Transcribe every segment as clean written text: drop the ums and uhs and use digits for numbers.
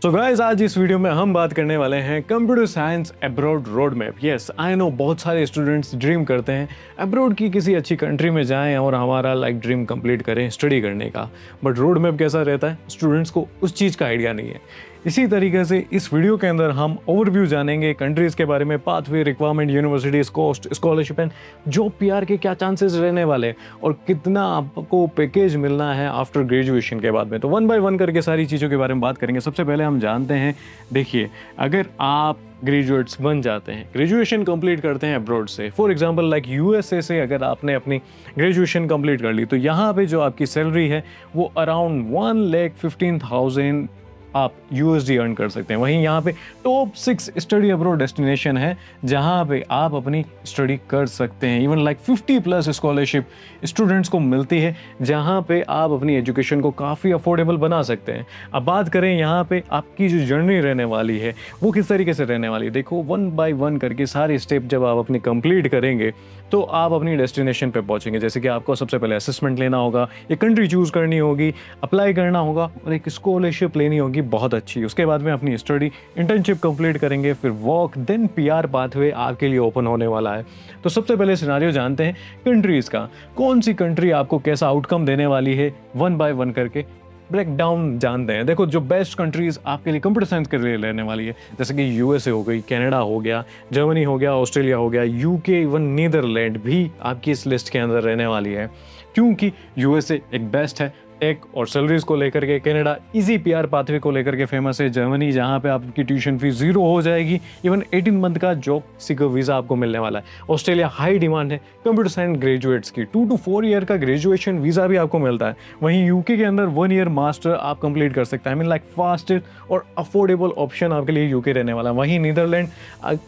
So guys, आज इस video में हम बात करने वाले हैं computer science abroad road map. Yes, I know बहुत सारे स्टूडेंट्स ड्रीम करते हैं अब्रॉड की किसी अच्छी कंट्री में जाएं और हमारा ड्रीम कंप्लीट करें स्टडी करने का। बट रोड मैप कैसा रहता है, स्टूडेंट्स को उस चीज़ का आइडिया नहीं है। इसी तरीके से इस वीडियो के अंदर हम ओवरव्यू जानेंगे कंट्रीज़ के बारे में, pathway, requirement, universities, cost, scholarship and job PR के क्या चांसेस रहने वाले हैं और कितना आपको पैकेज मिलना है आफ्टर ग्रेजुएशन के बाद में। तो वन बाय वन करके सारी चीज़ों के बारे में बात करेंगे। सबसे पहले हम जानते हैं, देखिए, अगर आप ग्रेजुएट्स बन जाते हैं, ग्रेजुएशन कंप्लीट करते हैं अब्रॉड से, फॉर एग्जांपल यूएसए से अगर आपने अपनी ग्रेजुएशन कंप्लीट कर ली, तो यहाँ पे जो आपकी सैलरी है वो अराउंड 1,15,000 आप यूएसडी अर्न कर सकते हैं। वहीं यहाँ पे टॉप 6 स्टडी अब्रॉड डेस्टिनेशन है जहाँ पे आप अपनी स्टडी कर सकते हैं। इवन 50+ स्कॉलरशिप स्टूडेंट्स को मिलती है जहाँ पे आप अपनी एजुकेशन को काफ़ी अफोर्डेबल बना सकते हैं। अब बात करें यहाँ पे आपकी जो जर्नी रहने वाली है वो किस तरीके से रहने वाली है। देखो, वन बाय वन करके सारे स्टेप जब आप अपनी कंप्लीट करेंगे तो आप अपनी डेस्टिनेशन पे पहुँचेंगे। जैसे कि आपको सबसे पहले असेसमेंट लेना होगा, एक कंट्री चूज़ करनी होगी, अप्लाई करना होगा और एक स्कॉलरशिप लेनी होगी बहुत अच्छी। उसके बाद में अपनी स्टडी, इंटर्नशिप कंप्लीट करेंगे, फिर वर्क, देन पीआर पाथवे आपके लिए ओपन होने वाला है। तो सबसे पहले सिनेरियो जानते हैं कंट्रीज़ का, कौन सी कंट्री आपको कैसा आउटकम देने वाली है, वन बाय वन करके ब्रेक डाउन जानते हैं। देखो, जो बेस्ट कंट्रीज़ आपके लिए कंप्यूटर साइंस के लिए रहने वाली है, जैसे कि यूएसए हो गई, कनाडा हो गया, जर्मनी हो गया, ऑस्ट्रेलिया हो गया, यूके, इवन नीदरलैंड भी आपकी इस लिस्ट के अंदर रहने वाली है, क्योंकि यूएसए एक बेस्ट है टेक और सैलरीज को लेकर के, कनाडा इजी पीआर पाथवे को लेकर के फेमस है, जर्मनी जहां पे आपकी ट्यूशन फीस 0 हो जाएगी, इवन 18 मंथ का जॉब सीकर वीज़ा आपको मिलने वाला है, ऑस्ट्रेलिया हाई डिमांड है कंप्यूटर साइंस ग्रेजुएट्स की, 2 to 4 ईयर का ग्रेजुएशन वीज़ा भी आपको मिलता है। वहीं यूके के अंदर 1 ईयर मास्टर आप कंप्लीट कर सकते हैं। फास्ट और अफोर्डेबल ऑप्शन आपके लिए यूके रहने वाला है। वहीं नीदरलैंड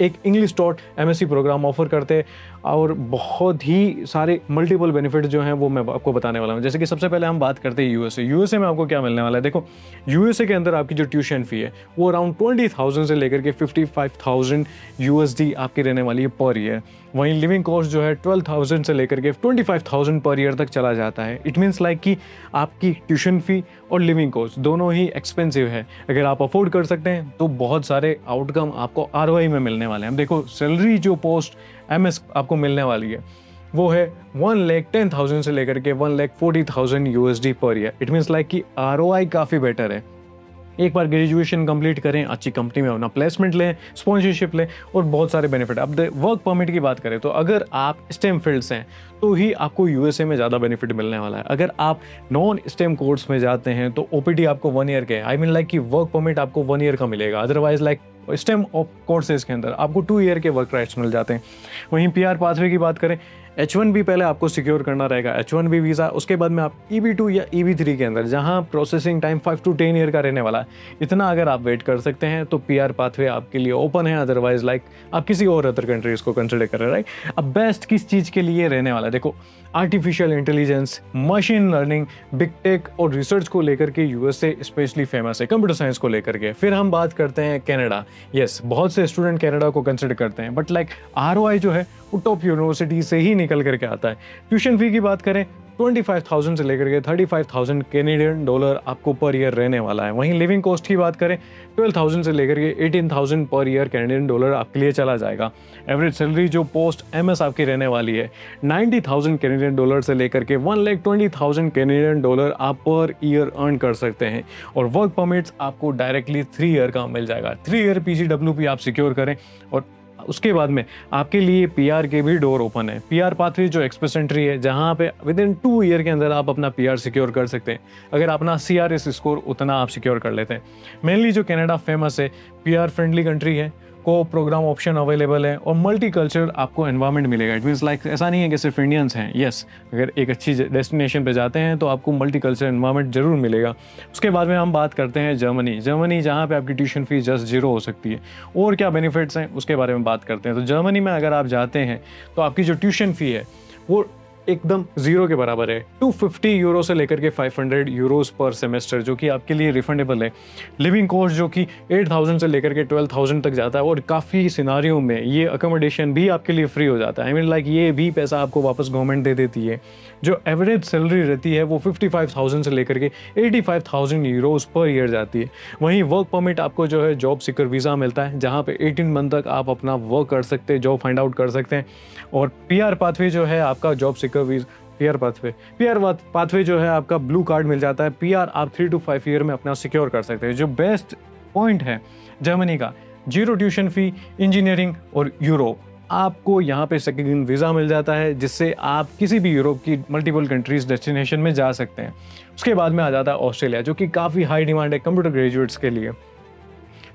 एक English taught MSc program offer करते हैं और बहुत ही सारे मल्टीपल बेनिफिट जो हैं वो मैं आपको बताने वाला हूँ। जैसे कि सबसे पहले हम बात करते हैं यूएसए में आपको क्या मिलने वाला है। देखो, यूएसए के अंदर आपकी जो ट्यूशन फी है वो अराउंड 20,000 से लेकर के 55,000 यूएसडी आपकी रहने वाली है पर ईयर। वहीं लिविंग कॉस्ट जो है 12,000 से लेकर के 25,000 पर ईयर तक चला जाता है। इट मीन्स कि आपकी ट्यूशन फी और लिविंग कॉस्ट दोनों ही एक्सपेंसिव है। अगर आप अफोर्ड कर सकते हैं तो बहुत सारे आउटकम आपको आरओआई में मिलने वाले हैं। देखो, सैलरी जो पोस्ट एमएस आपको मिलने वाली है वो है 1,10,000 से लेकर के 1,40,000 USD per year. It means कि आरओआई काफ़ी बेटर है। एक बार ग्रेजुएशन कंप्लीट करें, अच्छी कंपनी में अपना प्लेसमेंट लें, स्पॉन्सरशिप लें और बहुत सारे बेनिफिट। अब वर्क परमिट की बात करें तो अगर आप स्टेम फील्ड्स हैं तो ही आपको यूएसए में ज़्यादा बेनिफिट मिलने वाला है। अगर आप नॉन स्टेम कोर्स में जाते हैं तो ओपीडी आपको 1 ईयर के है, कि वर्क परमिट आपको 1 ईयर का मिलेगा। अदरवाइज स्टेम कोर्सेज के अंदर आपको 2 ईयर के वर्क राइट्स मिल जाते हैं। वहीं पीआर पाथवे की बात करें, H1B पहले आपको सिक्योर करना रहेगा, H1B वीज़ा। उसके बाद में आप EB2 या EB3 के अंदर, जहां प्रोसेसिंग टाइम 5 to 10 ईयर का रहने वाला है, इतना अगर आप वेट कर सकते हैं तो पीआर पाथवे आपके लिए ओपन है। अदरवाइज आप किसी और अदर कंट्रीज़ को कंसिडर कर रहे हैं, राइट। अब बेस्ट किस चीज़ के लिए रहने वाला है, देखो, artificial intelligence, machine learning, big tech और रिसर्च को लेकर के यूएसए स्पेशली फेमस है, कंप्यूटर साइंस को लेकर के। फिर हम बात करते हैं कनाडा। यस, बहुत से स्टूडेंट कनाडा को कंसिडर करते हैं, बट आरओआई जो है वो टॉप यूनिवर्सिटी से ही निकल करके आता है। ट्यूशन फी की बात करें, 25,000 से लेकर के 35,000 कैनेडियन डॉलर आपको पर ईयर रहने वाला है। वहीं लिविंग कॉस्ट की बात करें, 12,000 से लेकर के 18,000 पर ईयर कैनेडियन डॉलर आपके लिए चला जाएगा। एवरेज सैलरी जो पोस्ट एमएस आपकी रहने वाली है 90,000 कैनेडियन डॉलर से लेकर के 1,20,000 कैनेडियन डॉलर आप पर ईयर अर्न कर सकते हैं। और वर्क परमिट्स आपको डायरेक्टली 3 ईयर का मिल जाएगा। 3 ईयर PGWP आप सिक्योर करें और उसके बाद में आपके लिए पीआर के भी डोर ओपन है। पीआर पाथवे जो एक्सप्रेस एंट्री है, जहां पे विदिन 2 ईयर के अंदर आप अपना पीआर सिक्योर कर सकते हैं, अगर अपना CRS स्कोर उतना आप सिक्योर कर लेते हैं। मेनली जो कनाडा फेमस है, पीआर फ्रेंडली कंट्री है, को प्रोग्राम ऑप्शन अवेलेबल है और मल्टी कल्चर आपको एनवायरनमेंट मिलेगा। इट मीन्स ऐसा नहीं है कि सिर्फ इंडियंस हैं। यस, अगर एक अच्छी डेस्टिनेशन पे जाते हैं तो आपको मल्टी कल्चर एनवायरनमेंट जरूर मिलेगा। उसके बाद में हम बात करते हैं जर्मनी जहाँ पे आपकी ट्यूशन फीस जस्ट 0 हो सकती है। और क्या बेनिफिट्स हैं उसके बारे में बात करते हैं। तो जर्मनी में अगर आप जाते हैं तो आपकी जो ट्यूशन फ़ी है वो एकदम ज़ीरो के बराबर है। 250 यूरो से लेकर के 500 यूरोस पर सेमेस्टर, जो कि आपके लिए रिफंडेबल है। लिविंग कॉस्ट जो कि 8000 से लेकर के 12000 तक जाता है, और काफ़ी सिनारियों में ये अकोमोडेशन भी आपके लिए फ्री हो जाता है। आई मीन लाइक ये भी पैसा आपको वापस गवर्नमेंट दे देती है। जो एवरेज सैलरी रहती है वो 55,000 से लेकर के 85,000 यूरोस पर ईयर जाती है। वहीं वर्क परमिट आपको जो है जॉब सीकर वीज़ा मिलता है, जहाँ पे 18 मंथ तक आप अपना वर्क कर सकते हैं, जॉब फाइंड आउट कर सकते हैं। और पीआर पाथवे जो है आपका job seeker visa, PR pathway जो है आपका ब्लू कार्ड मिल जाता है। पीआर आप 3 to 5 ईयर में अपना सिक्योर कर सकते हैं। जो बेस्ट पॉइंट है जर्मनी का, जीरो ट्यूशन फी, इंजीनियरिंग और यूरोप, आपको यहाँ पे सेकंड वीज़ा मिल जाता है, जिससे आप किसी भी यूरोप की मल्टीपल कंट्रीज डेस्टिनेशन में जा सकते हैं। उसके बाद में आ जाता है ऑस्ट्रेलिया, जो कि काफ़ी हाई डिमांड है कंप्यूटर ग्रेजुएट्स के लिए।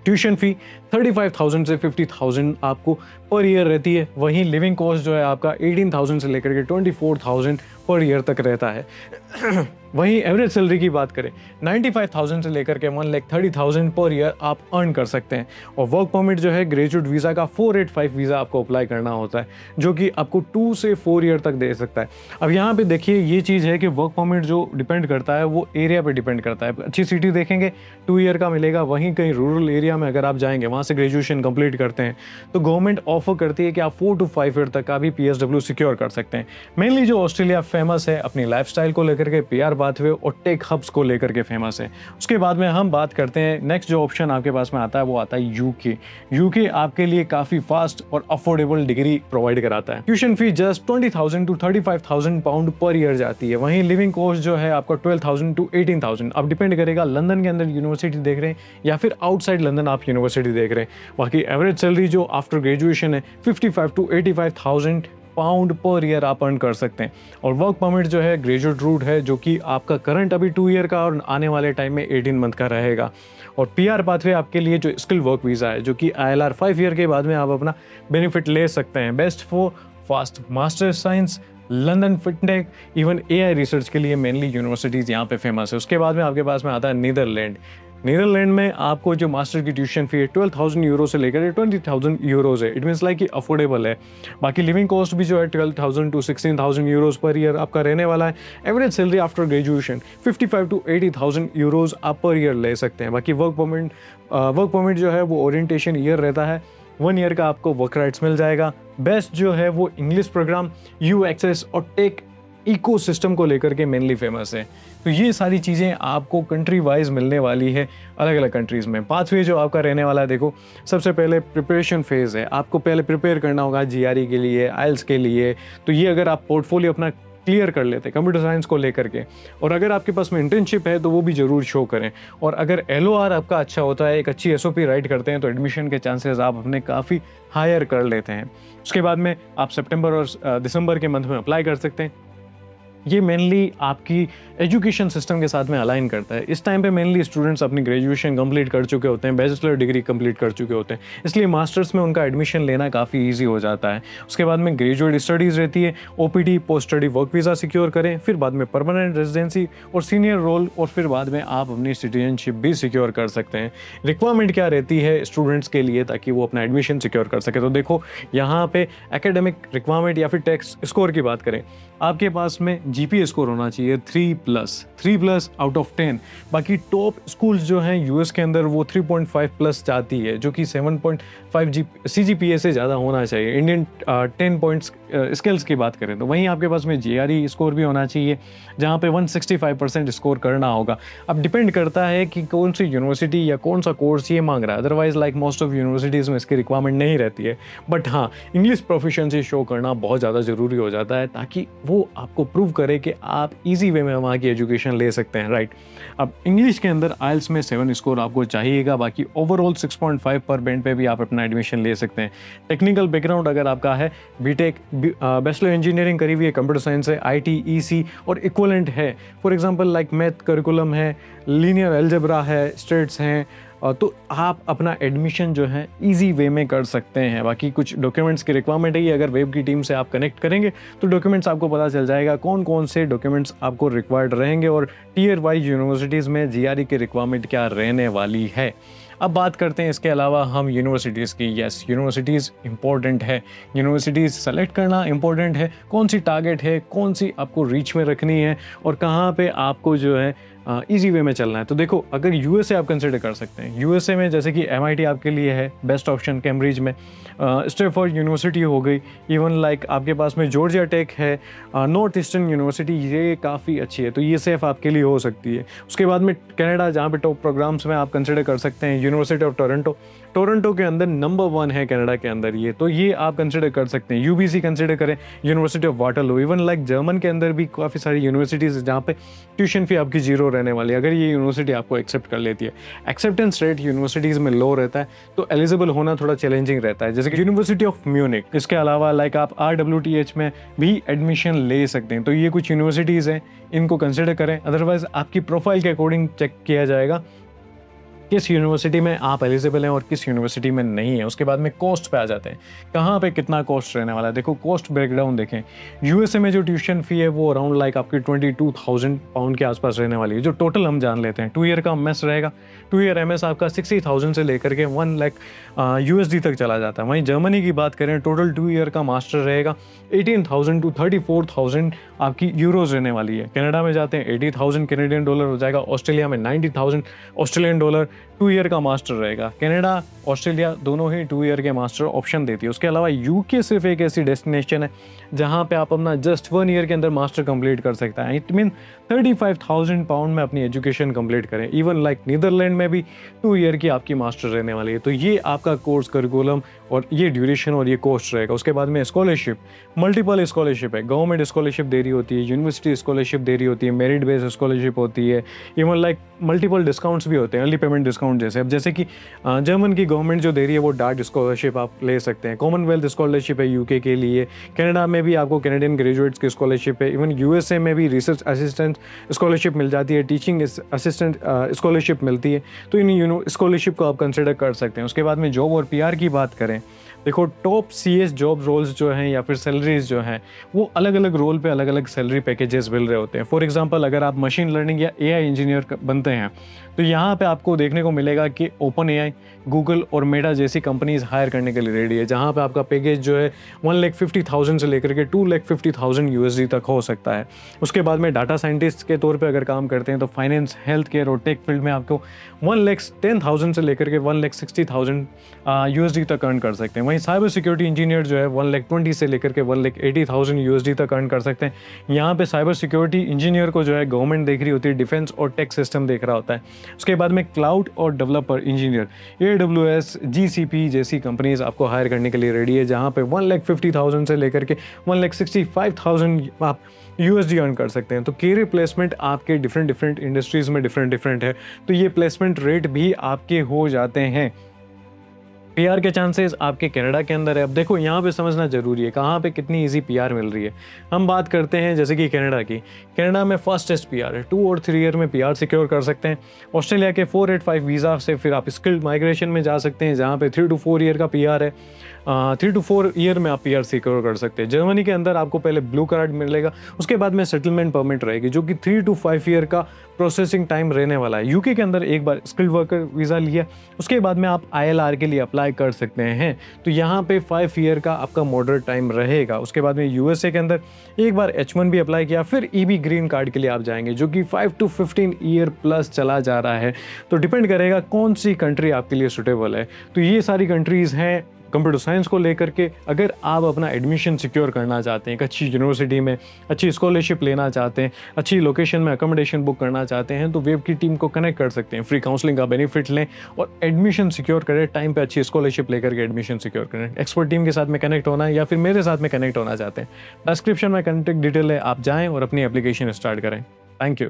ट्यूशन फी 35,000 से 50,000 आपको पर ईयर रहती है। वहीं लिविंग कॉस्ट जो है आपका 18,000 से लेकर के 24,000 पर ईयर तक रहता है। वहीं एवरेज सैलरी की बात करें, 95,000 से लेकर के 1,30,000 पर ईयर आप अर्न कर सकते हैं। और वर्क परमिट जो है ग्रेजुएट वीज़ा का 485 वीज़ा आपको अप्लाई करना होता है, जो कि आपको 2 से 4 ईयर तक दे सकता है। अब यहाँ पे देखिए ये चीज़ है कि वर्क परमिट जो डिपेंड करता है वो एरिया पे डिपेंड करता है। अच्छी सिटी देखेंगे 2 ईयर का मिलेगा, वहीं कहीं रूरल एरिया में अगर आप जाएंगे, वहाँ से ग्रेजुएशन कंप्लीट करते हैं, तो गवर्नमेंट ऑफर करती है कि आप 4 to 5 ईयर तक का भी PSW सिक्योर कर सकते हैं। मेनली जो ऑस्ट्रेलिया फेमस है अपनी लाइफस्टाइल को लेकर के, पीआर पाथवे और टेक हब्स को लेकर के फेमस है। उसके बाद में हम बात करते हैं नेक्स्ट जो ऑप्शन आपके पास में आता है, वो आता है यूके आपके लिए काफ़ी फास्ट और अफोर्डेबल डिग्री प्रोवाइड कराता है। Tuition fee just 20,000 to 35,000 pound per year जाती है। वहीं लिविंग कॉस्ट जो है आपका 12,000 to 18,000, अब डिपेंड करेगा लंदन के अंदर यूनिवर्सिटी देख रहे हैं या फिर आउटसाइड लंदन आप यूनिवर्सिटी देख रहे हैं। बाकी एवरेज सैलरी जो आफ्टर ग्रेजुएशन है 55 to 85,000 पाउंड पर ईयर आप अर्न कर सकते हैं। और वर्क परमिट जो है ग्रेजुएट रूट है, जो कि आपका करंट अभी 2 ईयर का और आने वाले टाइम में 18 मंथ का रहेगा। और पीआर पाथवे आपके लिए जो स्किल वर्क वीज़ा है, जो कि ILR 5 ईयर के बाद में आप अपना बेनिफिट ले सकते हैं। Best for fast master science, London फिटनेक, इवन AI रिसर्च के लिए मेनली यूनिवर्सिटीज़ यहाँ पे फेमस है। उसके बाद में आपके पास में आता है नीदरलैंड में आपको जो मास्टर की ट्यूशन फी है 12,000 यूरो से लेकर 20,000 यूरोज़ है। इट मीन्स लाइक कि अफोर्डेबल है। बाकी लिविंग कॉस्ट भी जो है 12,000 to 16,000 यूरोज़ पर ईयर आपका रहने वाला है। Average salary after graduation 55 to 80,000 euros आप पर ईयर ले सकते हैं। बाकी वर्क परमिट जो है वो ओरिएंटेशन ईयर रहता है, 1 ईयर का आपको वर्क राइट्स मिल जाएगा। बेस्ट जो है वो इंग्लिश प्रोग्राम, UXS और टेक इकोसिस्टम को लेकर के मेनली फेमस है। तो ये सारी चीज़ें आपको कंट्री वाइज मिलने वाली है अलग अलग कंट्रीज़ में। पाथवे जो आपका रहने वाला है, देखो सबसे पहले प्रिपरेशन फेज़ है, आपको पहले प्रिपेयर करना होगा GRE के लिए, IELTS के लिए। तो ये अगर आप पोर्टफोलियो अपना क्लियर कर लेते हैं कंप्यूटर साइंस को लेकर के, और अगर आपके पास में इंटर्नशिप है तो वो भी ज़रूर शो करें। और अगर LOR आपका अच्छा होता है, एक अच्छी SOP राइट करते हैं, तो एडमिशन के चांसेस आप अपने काफ़ी हायर कर लेते हैं। उसके बाद में आप सितंबर और दिसंबर के मंथ में अप्लाई कर सकते हैं। ये मेनली आपकी एजुकेशन सिस्टम के साथ में अलाइन करता है। इस टाइम पे मेनली स्टूडेंट्स अपनी ग्रेजुएशन कंप्लीट कर चुके होते हैं, बैचलर डिग्री कंप्लीट कर चुके होते हैं, इसलिए मास्टर्स में उनका एडमिशन लेना काफ़ी इजी हो जाता है। उसके बाद में ग्रेजुएट स्टडीज़ रहती है, OPT post study work visa secure करें, फिर बाद में परमानेंट रेजिडेंसी और सीनियर रोल, और फिर बाद में आप अपनी सिटीजनशिप भी सिक्योर कर सकते हैं। रिक्वायरमेंट क्या रहती है स्टूडेंट्स के लिए ताकि वो अपना एडमिशन सिक्योर कर सके, तो देखो यहाँ पे एकेडमिक रिक्वायरमेंट या फिर टेस्ट स्कोर की बात करें, आपके पास में GPA स्कोर होना चाहिए 3+ आउट ऑफ 10। बाकी टॉप स्कूल्स जो हैं US के अंदर वो 3.5+ चाहती है, जो कि 7.5 CGPA से ज़्यादा होना चाहिए। इंडियन 10 पॉइंट्स स्किल्स की बात करें तो वहीं आपके पास में GRE स्कोर भी होना चाहिए, जहाँ पे 165% स्कोर करना होगा। अब डिपेंड करता है कि कौन सी यूनिवर्सिटी या कौन सा कोर्स ये मांग रहा है। Otherwise like most of universities में इसकी रिक्वायरमेंट नहीं रहती है। बट हाँ, इंग्लिश प्रोफिशिएंसी शो करना बहुत ज़्यादा ज़रूरी हो जाता है, ताकि वो आपको प्रूव करे कि आप इजी वे में वहाँ की एजुकेशन ले सकते हैं, राइट। अब इंग्लिश के अंदर IELTS में 7 स्कोर आपको चाहिएगा। बाकी ओवरऑल 6.5 पर बैंड पे भी आप अपना एडमिशन ले सकते हैं। टेक्निकल बैकग्राउंड अगर आपका है, BTech, बैचलर इंजीनियरिंग करी हुई है, कंप्यूटर साइंस है, IT, EC और इक्वलेंट है, for example like math curriculum है, लीनियर अलजेब्रा है, स्टेट्स हैं, तो आप अपना एडमिशन जो है इजी वे में कर सकते हैं। बाकी कुछ डॉक्यूमेंट्स की रिक्वायरमेंट है, अगर वेब की टीम से आप कनेक्ट करेंगे तो डॉक्यूमेंट्स आपको पता चल जाएगा कौन कौन से डॉक्यूमेंट्स आपको रिक्वायर्ड रहेंगे और टीयर वाइज यूनिवर्सिटीज़ में GRE की रिक्वायरमेंट क्या रहने वाली है। अब बात करते हैं इसके अलावा हम यूनिवर्सिटीज़ की। येस, यूनिवर्सिटीज़ इंपॉर्टेंट है, यूनिवर्सिटीज़ सेलेक्ट करना इंपॉर्टेंट है, कौन सी टारगेट है, कौन सी आपको रीच में रखनी है और कहाँ पे आपको जो है ईजी वे में चलना है। तो देखो, अगर यूएसए आप कंसिडर कर सकते हैं, यूएसए में जैसे कि एमआईटी आपके लिए है बेस्ट ऑप्शन, कैम्ब्रिज में स्टैनफोर्ड यूनिवर्सिटी हो गई, इवन लाइक आपके पास में जॉर्जिया टेक है, नॉर्थ ईस्टर्न यूनिवर्सिटी, ये काफ़ी अच्छी है, तो ये सेफ आपके लिए हो सकती है। उसके बाद में कनाडा, जहाँ पे टॉप प्रोग्राम्स में आप कंसिडर कर सकते हैं, यूनिवर्सिटी ऑफ टोरंटो, टोरंटो के अंदर नंबर 1 है कनाडा के अंदर ये, तो ये आप कंसिडर कर सकते हैं। यूबीसी कंसिडर करें, university of Waterloo, even like German के अंदर भी काफ़ी सारी यूनिवर्सिटीज़ है जहाँ पे ट्यूशन फी आपकी जीरो रहने वाली है, अगर ये यूनिवर्सिटी आपको एक्सेप्ट कर लेती है। एक्सेप्टेंस रेट यूनिवर्सिटीज़ में लो रहता है, तो एलिजिबल होना थोड़ा चैलेंजिंग रहता है, जैसे कि यूनिवर्सिटी ऑफ म्यूनिक। इसके अलावा लाइक आप RWTH में भी एडमिशन ले सकते हैं, तो ये कुछ यूनिवर्सिटीज़ हैं, इनको कंसिडर करें। अदरवाइज आपकी प्रोफाइल के अकॉर्डिंग चेक किया जाएगा किस यूनिवर्सिटी में आप एलिजिबल हैं और किस यूनिवर्सिटी में नहीं है। उसके बाद में कॉस्ट पे आ जाते हैं, कहाँ पे कितना कॉस्ट रहने वाला है। देखो, कॉस्ट ब्रेकडाउन देखें, यूएसए में जो ट्यूशन फ़ी है वो अराउंड लाइक आपकी 22,000 पाउंड के आसपास रहने वाली है, जो टोटल हम जान लेते हैं। 2 ईयर का एमएस रहेगा, 2 ईयर एमएस आपका 60,000 से लेकर के 1 लाख USD तक चला जाता है। वहीं जर्मनी की बात करें, टोटल 2 ईयर का मास्टर रहेगा, 18,000 to 34,000 आपकी यूरोज रहने वाली है। कनाडा में जाते हैं 80,000 कैनेडियन डॉलर हो जाएगा, ऑस्ट्रेलिया में 90,000 ऑस्ट्रेलियन डॉलर, 2 ईयर का मास्टर रहेगा। कनाडा, ऑस्ट्रेलिया दोनों ही 2 ईयर के मास्टर ऑप्शन देती है। उसके अलावा यूके सिर्फ एक ऐसी डेस्टिनेशन है जहाँ पे आप अपना जस्ट 1 ईयर के अंदर मास्टर कंप्लीट कर सकते हैं। इट मीन 35,000 पाउंड में अपनी एजुकेशन कंप्लीट करें। इवन लाइक नीदरलैंड में भी 2 ईयर की आपकी मास्टर रहने वाली है। तो ये आपका कोर्स करिकुलम और ये ड्यूरेशन और ये कॉस्ट रहेगा। उसके बाद में स्कॉलरशिप, मल्टीपल स्कॉलरशिप है, गवर्नमेंट स्कॉलरशिप दे रही होती है, यूनिवर्सिटी स्कॉलरशिप दे रही होती है, मेरिट बेस्ड स्कॉलरशिप होती है, इवन लाइक मल्टीपल डिस्काउंट्स भी होते हैं, अर्ली पेमेंट डिस्काउंट जैसे। अब जैसे कि जर्मन की गवर्नमेंट जो दे रही है वो डार्ट स्कॉलरशिप आप ले सकते हैं, कॉमनवेल्थ स्कॉलरशिप है यूके के लिए, कनाडा में भी आपको कैनेडियन ग्रेजुएट्स की स्कॉलरशिप है, इवन यूएसए में भी रिसर्च असिस्टेंट स्कॉलरशिप मिल जाती है, टीचिंग असिस्टेंट स्कॉलरशिप मिलती है। तो इन स्कॉलरशिप को आप कंसिडर कर सकते हैं। उसके बाद में जॉब और पीआर की बात करें, देखो टॉप CS जॉब रोल्स जो हैं या फिर सैलरीज जो हैं वो अलग अलग रोल पे अलग अलग सैलरी पैकेजेस मिल रहे होते हैं। फॉर एग्जांपल, अगर आप मशीन लर्निंग या AI इंजीनियर बनते हैं तो यहाँ पे आपको देखने को मिलेगा कि ओपन AI, गूगल और मेटा जैसी कंपनीज हायर करने के लिए रेडी है, जहाँ पे आपका पैकेज जो है 1,50,000 से लेकर के 2,50,000 USD तक हो सकता है। उसके बाद में डाटा साइंटिस्ट के तौर पे अगर काम करते हैं तो फाइनेंस, हेल्थ केयर और टेक फील्ड में आपको 1,10,000 से लेकर के 1,60,000 USD तक अर्न कर सकते हैं। वहीं साइबर सिक्योरिटी इंजीनियर जो है 1,20,000 से लेकर के 1,80,000 USD तक अर्न कर सकते हैं। यहाँ पे साइबर सिक्योरिटी इंजीनियर को जो है गवर्नमेंट देख रही होती है, डिफेंस और टेक सिस्टम देख रहा होता है। उसके बाद में क्लाउड और डेवलपर इंजीनियर AWS, GCP जैसी कंपनीज आपको हायर करने के लिए रेडी है, जहाँ पे 1,50,000 से लेकर के 1,65,000 आप USD अर्न कर सकते हैं। तो कैरियर प्लेसमेंट आपके डिफरेंट इंडस्ट्रीज़ में डिफरेंट है, तो ये प्लेसमेंट रेट भी आपके हो जाते हैं। PR के चांसेस आपके कनाडा के अंदर है। अब देखो, यहाँ पे समझना जरूरी है कहाँ पे कितनी इजी PR मिल रही है। हम बात करते हैं जैसे कि कनाडा की, कनाडा में फास्टेस्ट PR है, 2 और 3 ईयर में PR सिक्योर कर सकते हैं। ऑस्ट्रेलिया के 485 वीज़ा से फिर आप स्किल्ड माइग्रेशन में जा सकते हैं, जहाँ पे 3 to 4 ईयर का PR है, 3 to 4 ईयर में आप PR सिक्योर कर सकते हैं। जर्मनी के अंदर आपको पहले ब्लू कार्ड मिलेगा, उसके बाद में सेटलमेंट परमिट रहेगी, जो कि 3 to 5 ईयर का प्रोसेसिंग टाइम रहने वाला है। यूके के अंदर एक बार स्किल्ड वर्कर वीज़ा लिया, उसके बाद में आप ILR के लिए अप्लाई कर सकते हैं, तो यहाँ पे 5 ईयर का आपका मॉडरेट टाइम रहेगा। उसके बाद में USA के अंदर एक बार H1 भी अप्लाई किया, फिर EB ग्रीन कार्ड के लिए आप जाएंगे, जो कि 5 to 15 ईयर प्लस चला जा रहा है। तो डिपेंड करेगा कौन सी कंट्री आपके लिए सुटेबल है। तो ये सारी कंट्रीज़ हैं कंप्यूटर साइंस को लेकर के। अगर आप अपना एडमिशन सिक्योर करना चाहते हैं एक अच्छी यूनिवर्सिटी में, अच्छी स्कॉलरशिप लेना चाहते हैं, अच्छी लोकेशन में अकोमोडेशन बुक करना चाहते हैं, तो वेब की टीम को कनेक्ट कर सकते हैं। फ्री काउंसलिंग का बेनिफिट लें और एडमिशन सिक्योर करें, टाइम पे अच्छी स्कॉलरशिप लेकर के एडमिशन सिक्योर करें। एक्सपर्ट टीम के साथ में कनेक्ट होना है या फिर मेरे साथ में कनेक्ट होना चाहते हैं, डिस्क्रिप्शन में कॉन्टैक्ट डिटेल है, आप जाएँ और अपनी एप्लीकेशन स्टार्ट करें। Thank you.